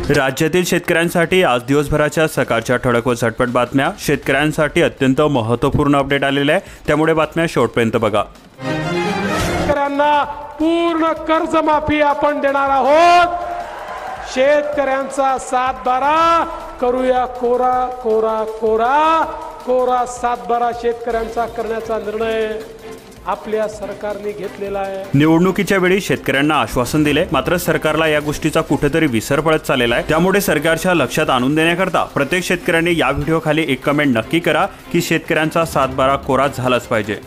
राज्यातील शेतकऱ्यांसाठी आज दिवसभराच्या सकाळच्या ठळक व झटपट बातम्या. शेतकऱ्यांसाठी अत्यंत महत्त्वपूर्ण अपडेट आलेले आहे, त्यामुळे बातम्या शेवटपर्यंत बघा. शेतकऱ्यांना पूर्ण कर्जमाफी आपण देणार आहोत. शेतकऱ्यांचा 7/12 करूया कोरा कोरा कोरा कोरा 7/12 शेतकऱ्यांचा करण्याचा निर्णय आपल्या सरकारने घेतलेला आहे. निवडणुकीच्या वेळी शेतकऱ्यांना आश्वासन दिले, मात्र सरकारला या गोष्टीचा कुठेतरी विसर पडत चाललेला आहे. त्यामुळे सरकारच्या लक्षात आणून देण्याकरता प्रत्येक शेतकऱ्यांनी या व्हिडिओ खाली एक कमेंट नक्की करा की शेतकऱ्यांचा 7/12 कोरा झालाच पाहिजे.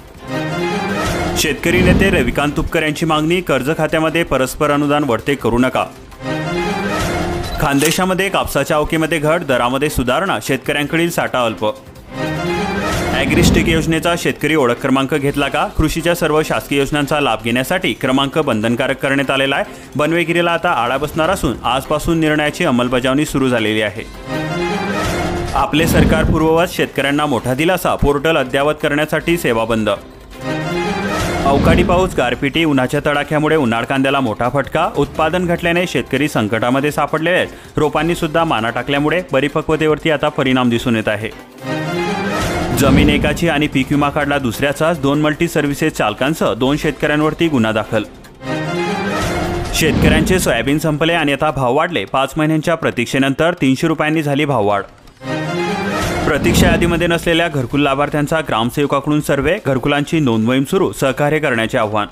शेतकरी नेते रविकांत तुपकर यांची मागणी, कर्ज खात्यामध्ये परस्पर अनुदान वळते करू नका. खानदेशामध्ये कापसाच्या आवकेमध्ये घट, दरामध्ये सुधारणा, शेतकऱ्यांकडील साठा अल्प. ॲग्रिस्टिक योजनेचा शेतकरी ओळख क्रमांक घेतला का? कृषीच्या सर्व शासकीय योजनांचा लाभ घेण्यासाठी क्रमांक बंधनकारक करण्यात आलेला आहे. बनवेगिरीला आता आळा बसणार असून आजपासून निर्णयाची अंमलबजावणी सुरू झालेली आहे. आपले सरकार पूर्ववत शेतकऱ्यांना मोठा दिलासा, पोर्टल अद्ययावत करण्यासाठी सेवा बंद. अवकाळी पाऊस, गारपिटी, उन्हाच्या तडाख्यामुळे उन्हाळ कांद्याला मोठा फटका. उत्पादन घटल्याने शेतकरी संकटामध्ये सापडलेले आहेत. रोपांनी सुद्धा माना टाकल्यामुळे परिपक्वतेवरती आता परिणाम दिसून येत आहे. जमीन एकाची आणि पीक विमा काढला दुसऱ्याचाच, 2 मल्टी सर्व्हिसेस चालकांसह 2 शेतकऱ्यांवरती गुन्हा दाखल. शेतकऱ्यांचे सोयाबीन संपले आणि आता भाव वाढले. 5 महिन्यांच्या प्रतीक्षेनंतर 300 रुपयांनी झाली भाववाढ. प्रतीक्षा यादीमध्ये नसलेल्या घरकुल लाभार्थ्यांचा ग्रामसेवकाकडून सर्वे, घरकुलांची नोंदवहीम सुरू, सहकार्य करण्याचे आव्हान.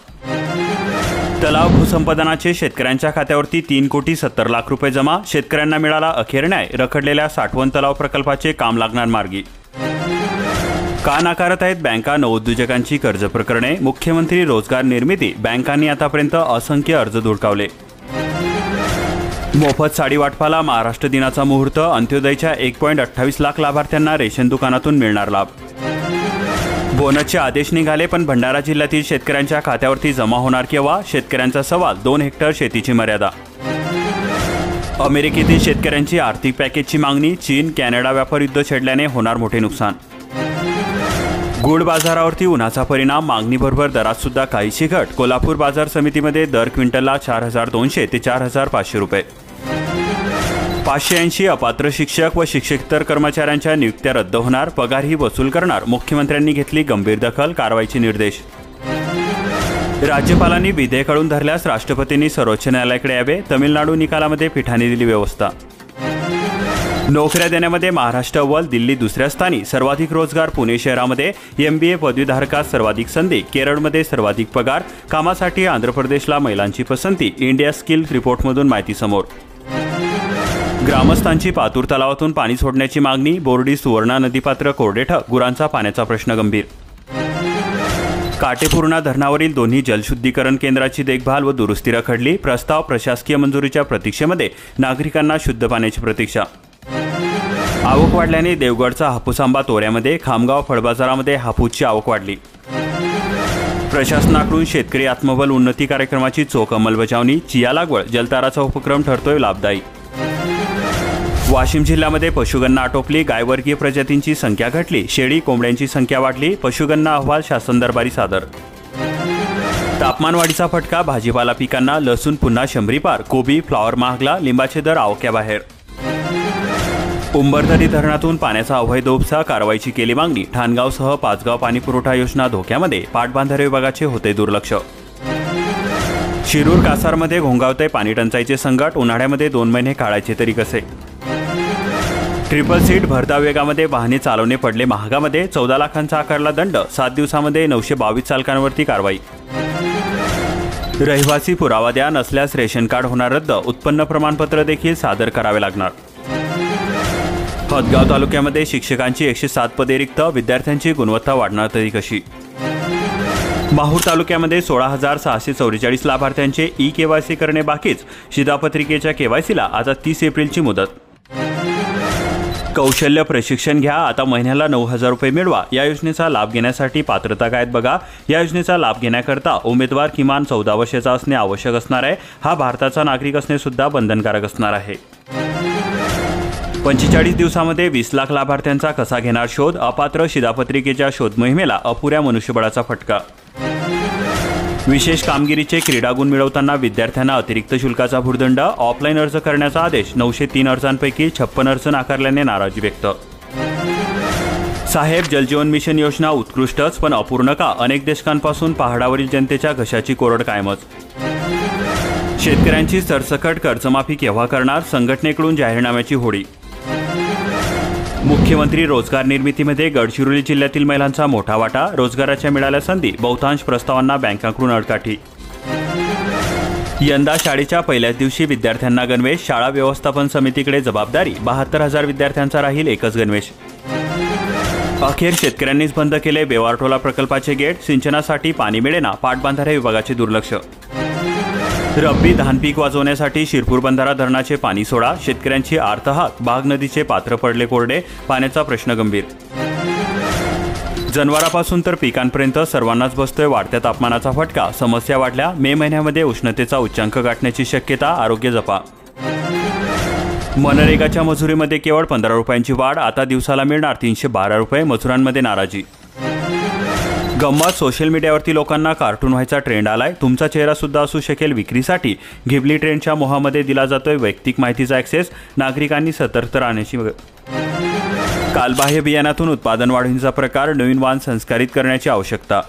तलाव भूसंपादनाचे शेतकऱ्यांच्या खात्यावरती 3,70,00,000 रुपये जमा, शेतकऱ्यांना मिळाला अखेर न्याय. रखडलेल्या साठवण तलाव प्रकल्पाचे काम लागणार मार्गी. का नाकारत आहेत बँका नवोद्योजकांची कर्ज प्रकरणे? मुख्यमंत्री रोजगार निर्मिती, बँकांनी आतापर्यंत असंख्य अर्ज धुडकावले. मोफत साडी वाटपाला महाराष्ट्र दिनाचा मुहूर्त, अंत्योदयच्या 1.28 लाख लाभार्थ्यांना रेशन दुकानातून मिळणार लाभ. बोनसचे आदेश निघाले, पण भंडारा जिल्ह्यातील शेतकऱ्यांच्या खात्यावरती जमा होणार केव्हा? शेतकऱ्यांचा सवाल. 2 हेक्टर शेतीची मर्यादा. अमेरिकेतील शेतकऱ्यांची आर्थिक पॅकेजची मागणी, चीन कॅनडा व्यापार युद्ध छेडल्याने होणार मोठे नुकसान. गुळ बाजारावरती उन्हाचा परिणाम, मागणीबरोबर दरात सुद्धा काहीशी घट. कोल्हापूर बाजार समितीमध्ये दर क्विंटलला 4,200 ते 4,500 रुपये. 580 अपात्र शिक्षक व शिक्षकेतर कर्मचाऱ्यांच्या नियुक्त्या रद्द होणार, पगारही वसूल करणार. मुख्यमंत्र्यांनी घेतली गंभीर दखल, कारवाईचे निर्देश. राज्यपालांनी विधेयक अडून धरल्यास राष्ट्रपतींनी सर्वोच्च न्यायालयाकडे यावे, तमिळनाडू निकालामध्ये पीठाने दिली व्यवस्था. नोकऱ्या देण्यामध्ये महाराष्ट्र अव्वल, दिल्ली दुसऱ्या स्थानी. सर्वाधिक रोजगार पुणे शहरामध्ये. MBA पदवीधारकास सर्वाधिक संधी, केरळमध्ये सर्वाधिक पगार. कामासाठी आंध्र प्रदेशला महिलांची पसंती. इंडिया स्किल रिपोर्टमधून माहिती समोर. ग्रामस्थांची पातूर तलावातून पाणी सोडण्याची मागणी, बोर्डी सुवर्णा नदीपात्र कोरडे ठक. गुरांचा पाण्याचा प्रश्न गंभीर. काटेपूर्णा धरणावरील दोन्ही जलशुद्धीकरण केंद्राची देखभाल व दुरुस्ती रखडली. प्रस्ताव प्रशासकीय मंजुरीच्या प्रतीक्षेमध्ये, नागरिकांना शुद्ध पाण्याची प्रतीक्षा. आवक वाढल्याने देवगडचा हापूस आंबा तोऱ्यामध्ये, खामगाव फळबाजारामध्ये हापूसची आवक वाढली. प्रशासनाकडून शेतकरी आत्मबल उन्नती कार्यक्रमाची चोख अंमलबजावणी, चिया लागवड जलताराचा उपक्रम ठरतोय लाभदायी. वाशिम जिल्ह्यामध्ये पशुगणना आटोपली, गायवर्गीय प्रजातींची संख्या घटली, शेळी कोंबड्यांची संख्या वाढली. पशुगणना अहवाल शासन दरबारी सादर. तापमानवाढीचा फटका, भाजीपाला पिकांना, लसूण पुन्हा 100 पार. कोबी फ्लॉवर महागला, लिंबाचे दर आवाक्याबाहेर. उंबरदरी धरणातून पाण्याचा अवैध उपसा, कारवाईची केली मागणी. ठाणगावसह 5 गाव पाणीपुरवठा योजना धोक्यामध्ये, पाटबंधारे विभागाचे होते दुर्लक्ष. शिरूर कासारमध्ये घोंगावते पाणी टंचाईचे संकट, उन्हाळ्यामध्ये 2 महिने काढायचे तरी कसे? ट्रिपल सीट भरधाव वेगामध्ये वाहने चालवणे पडले महागामध्ये, 14 लाखांचा आकारला दंड. 7 दिवसामध्ये 922 चालकांवरती कारवाई. रहिवासी पुरावा द्या, नसल्यास रेशन कार्ड होणार रद्द. उत्पन्न प्रमाणपत्र देखील सादर करावे लागणार. हदगाव तालुक्यामध्ये शिक्षकांची 107 पदे रिक्त, विद्यार्थ्यांची गुणवत्ता वाढणार तरी कशी? माहूर तालुक्यामध्ये 16,644 लाभार्थ्यांचे ई-KYC करणे बाकीच. शिधापत्रिकेच्या KYCला आता 30 एप्रिलची मुदत. कौशल्य प्रशिक्षण घ्या, आता महिन्याला 9,000 रुपये मिळवा. या योजनेचा लाभ घेण्यासाठी पात्रता काय बघा. या योजनेचा लाभ घेण्याकरता उमेदवार किमान 14 वर्षाचा असणे आवश्यक असणार आहे. हा भारताचा नागरिक असणे सुद्धा बंधनकारक असणार आहे. 45 दिवसामध्ये 20 लाख लाभार्थ्यांचा कसा घेणार शोध? अपात्र शिधापत्रिकेच्या शोध मोहिमेला अपुऱ्या मनुष्यबळाचा फटका. विशेष कामगिरीचे क्रीडा गुण मिळवताना विद्यार्थ्यांना अतिरिक्त शुल्काचा भुर्दंड, ऑफलाईन अर्ज करण्याचा आदेश, 903 अर्जांपैकी 56 अर्ज नाकारल्याने नाराजी व्यक्त. साहेब जलजीवन मिशन योजना उत्कृष्टच पण अपूर्ण का? अनेक दशकांपासून पहाडावरील जनतेच्या घशाची कोरड कायमच. शेतकऱ्यांची सरसकट कर्जमाफी केव्हा करणार? संघटनेकडून जाहीरनाम्याची होळी. मुख्यमंत्री रोजगार निर्मितीमध्ये गडचिरोली जिल्ह्यातील महिलांचा मोठा वाटा, रोजगाराच्या मिळाल्या संधी, बहुतांश प्रस्तावांना बँकांकडून अडकाठी. यंदा शाळेच्या पहिल्याच दिवशी विद्यार्थ्यांना गणवेश, शाळा व्यवस्थापन समितीकडे जबाबदारी, 72,000 विद्यार्थ्यांचा राहील एकच गणवेश. अखेर शेतकऱ्यांनीच बंद केले बेवारटोला प्रकल्पाचे गेट, सिंचनासाठी पाणी मिळेना, पाटबंधारे विभागाचे दुर्लक्ष. रब्बी धान पीक वाचवण्यासाठी शिरपूर बंधारा धरणाचे पाणी सोडा, शेतकऱ्यांची आर्तहाक, बाग नदीचे पात्र पडले कोरडे, पाण्याचा प्रश्न गंभीर. जनावरांपासून तर पिकांपर्यंत सर्वांनाच बसतोय वाढत्या तापमानाचा फटका, समस्या वाढल्या, मे महिन्यामध्ये उष्णतेचा उच्चांक गाठण्याची शक्यता, आरोग्य जपा. मनरेगाच्या मजुरीमध्ये केवळ 15 रुपयांची वाढ, आता दिवसाला मिळणार 312 रुपये, मजुरांमध्ये नाराजी. गंमत, सोशल मीडियावरती लोकांना कार्टून व्हायचा ट्रेंड आलाय, तुमचा चेहरा सुद्धा असू शकेल विक्रीसाठी, घिबली ट्रेंडच्या मोहामध्ये दिला जातोय वैयक्तिक माहितीचा ॲक्सेस, नागरिकांनी सतर्क राहण्याची. कालबाह्य बियाणातून उत्पादन वाढीचा प्रकार, नवीन वाण संस्कारित करण्याची आवश्यकता.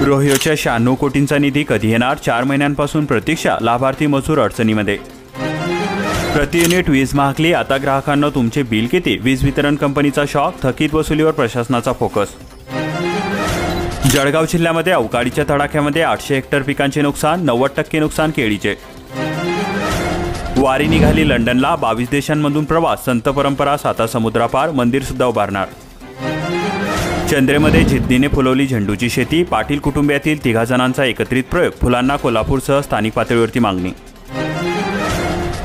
रोहियोच्या 96 कोटींचा निधी कधी येणार? 4 महिन्यांपासून प्रतीक्षा, लाभार्थी मजूर अडचणीमध्ये. प्रति युनिट वीज महागली, आता ग्राहकांना तुमचे बिल किती? वीज वितरण कंपनीचा शॉक, थकीत वसुलीवर प्रशासनाचा फोकस. जळगाव जिल्ह्यामध्ये अवकाळीच्या तडाख्यामध्ये 800 हेक्टर पिकांचे नुकसान, 90% नुकसान केळीचे. वारी निघाली लंडनला, 22 देशांमधून प्रवास, संत परंपरा साता समुद्रापार, मंदिर सुद्धा उभारणार. चंद्रेमध्ये जिद्दीने फुलवली झेंडूची शेती, पाटील कुटुंबियातील 3 जणांचा एकत्रित प्रयोग, फुलांना कोल्हापूरसह स्थानिक पातळीवरती मागणी.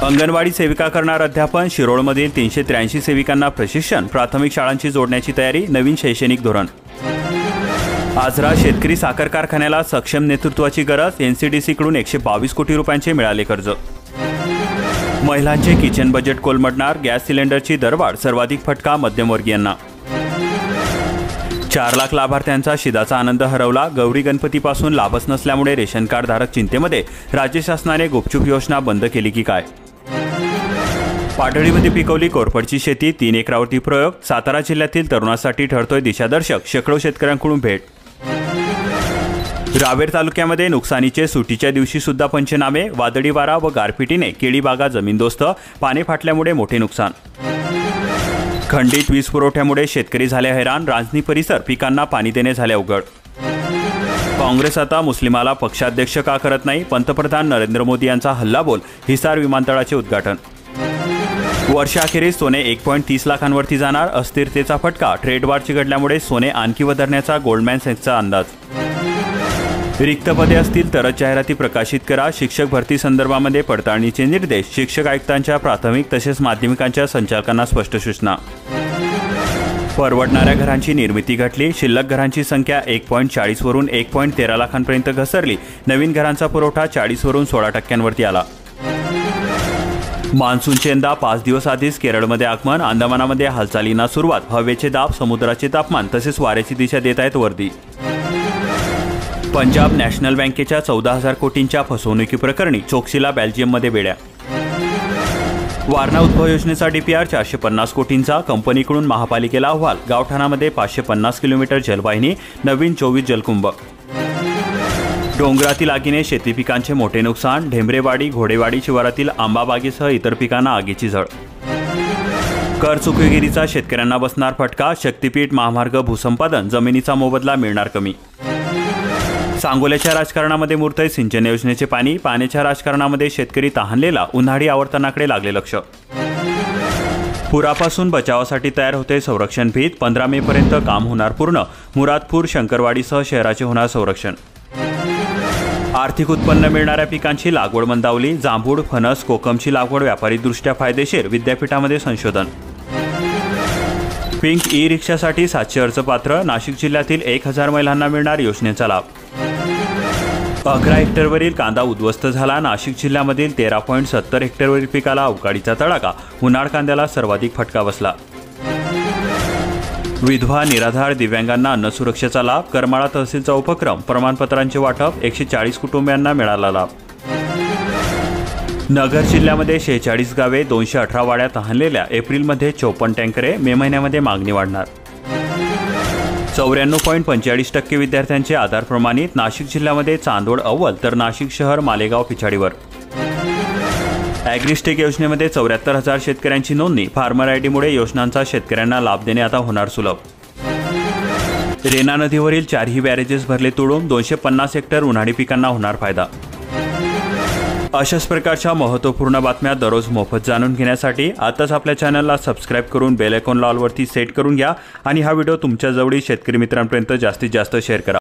अंगणवाडी सेविका करणार अध्यापन, शिरोळमधील 383 सेविकांना प्रशिक्षण, प्राथमिक शाळांची जोडण्याची तयारी, नवीन शैक्षणिक धोरण. आजरा शेतकरी साखर कारखान्याला सक्षम नेतृत्वाची गरज, NCDC-कडून 122 कोटी रुपयांचे मिळाले कर्ज. महिलांचे किचन बजेट कोलमडणार, गॅस सिलेंडरची दरवाढ, सर्वाधिक फटका मध्यमवर्गीयांना. 4 लाख लाभार्थ्यांचा शिदाचा आनंद हरवला, गौरी गणपतीपासून लाभच नसल्यामुळे रेशन कार्ड धारक चिंतेमध्ये, राज्य शासनाने गुपचूप योजना बंद केली की काय? पाटळीमध्ये पिकवली कोरफडची शेती, 3 एकरावरती प्रयोग, सातारा जिल्ह्यातील तरुणांसाठी ठरतोय दिशादर्शक, शेकडो शेतकऱ्यांकडून भेट. रावेर तालुक्यामध्ये नुकसानीचे सुटीच्या दिवशी सुद्धा पंचनामे, वादळी वारा व गारपिटीने केळी बागा जमीनदोस्त, पाने फाटल्यामुळे मोठे नुकसान. खंडित वीज पुरवठ्यामुळे शेतकरी झाले हैराण, रांजणी परिसर पिकांना पाणी देणे झाले अवघड. काँग्रेस आता मुस्लिमाला पक्षाध्यक्ष का करत नाही? पंतप्रधान नरेंद्र मोदी यांचा हल्लाबोल, हिसार विमानतळाचे उद्घाटन. वर्षाखेरीस सोने 1.30 लाखांवरती जाणार, अस्थिरतेचा फटका, ट्रेड वॉर चिघळल्यामुळे सोने आणखी वधरण्याचा गोल्डमॅन सॅक्सचा अंदाज. रिक्त पदे असतील तरच जाहिराती प्रकाशित करा, शिक्षक भरती संदर्भामध्ये पडताळणीचे निर्देश, शिक्षक आयुक्तांच्या प्राथमिक तसेच माध्यमिकांच्या संचालकांना स्पष्ट सूचना. परवडणाऱ्या घरांची निर्मिती घटली, शिल्लक घरांची संख्या 1.40 वरून 1.13 लाखांपर्यंत घसरली, नवीन घरांचा पुरवठा 40 वरून 16% आला. मान्सूनचे यंदा 5 दिवस आधीच केरळमध्ये आगमन, अंदमानामध्ये हालचालींना सुरुवात, हवेचे दाब, समुद्राचे तापमान तसेच वाऱ्याची दिशा देत आहेत वरदी. पंजाब नॅशनल बँकेच्या 14,000 कोटींच्या फसवणुकीप्रकरणी चोक्सीला बेल्जियममध्ये बेड्या. वारणा उद्भव योजनेचा DPR 450 कोटींचा, कंपनीकडून महापालिकेला अहवाल, गावठाणामध्ये 550 किलोमीटर जलवाहिनी, नवीन 24 जलकुंभ. डोंगरातील आगीने शेती पिकांचे मोठे नुकसान, ढेंबरेवाडी घोडेवाडी शिवारातील आंबाबागेसह इतर पिकांना आगीची झळ. कर चुकवेगिरीचा शेतकऱ्यांना बसणार फटका, शक्तीपीठ महामार्ग भूसंपादन, जमिनीचा मोबदला मिळणार कमी. सांगोल्याच्या राजकारणामध्ये मुरतंय सिंचन योजनेचे पाणी, पाण्याच्या राजकारणामध्ये शेतकरी तहानलेला, उन्हाळी आवर्तनाकडे लागले लक्ष. पुरापासून बचावासाठी तयार होते संरक्षण भीत, 15 मेपर्यंत काम होणार पूर्ण, मुरादपूर शंकरवाडीसह शहराचे होणार संरक्षण. आर्थिक उत्पन्न मिळणाऱ्या पिकांची लागवड मंदावली, जांभूळ, फणस, कोकमची लागवड व्यापारीदृष्ट्या फायदेशीर, विद्यापीठामध्ये संशोधन. पिंक ई रिक्षासाठी 700 अर्ज पात्र, नाशिक जिल्ह्यातील 1000 महिलांना मिळणार योजनेचा लाभ. 11 हेक्टरवरील कांदा उद्ध्वस्त झाला, नाशिक जिल्ह्यामधील 13.70 हेक्टरवरील पिकाला अवकाळीचा तडाखा, उन्हाळ कांद्याला सर्वाधिक फटका बसला. विधवा, निराधार, दिव्यांगांना अन्न सुरक्षेचा लाभ. करमाळा तहसीलचा उपक्रम. प्रमाणपत्रांचे वाटप. 140 कुटुंबियांना मिळाला लाभ. नगर जिल्ह्यामध्ये 46 गावे, 218 वाड्या तहानलेल्या. एप्रिलमध्ये 54 टँकरे. मे महिन्यामध्ये मागणी वाढणार. 94.45% विद्यार्थ्यांचे आधार प्रमाणित. नाशिक जिल्ह्यामध्ये चांदोड अव्वल तर नाशिक शहर, मालेगाव पिछाडीवर. ॲग्रिस्टेक योजनेमध्ये 74,000 शेतकऱ्यांची नोंदणी. फार्मर आयडीमुळे योजनांचा शेतकऱ्यांना लाभ देणे आता होणार सुलभ. रेणा नदीवरील 4ही बॅरेजेस भरले तोडून. 250 हेक्टर उन्हाळी पिकांना होणार फायदा. अशाच प्रकारच्या महत्त्वपूर्ण बातम्या दररोज मोफत जाणून घेण्यासाठी आताच आपल्या चॅनलला सबस्क्राईब करून बेल आयकॉन ऑलवरती सेट करून घ्या आणि हा व्हिडिओ तुमच्या जवळील शेतकरी मित्रांपर्यंत जास्तीत जास्त शेअर करा.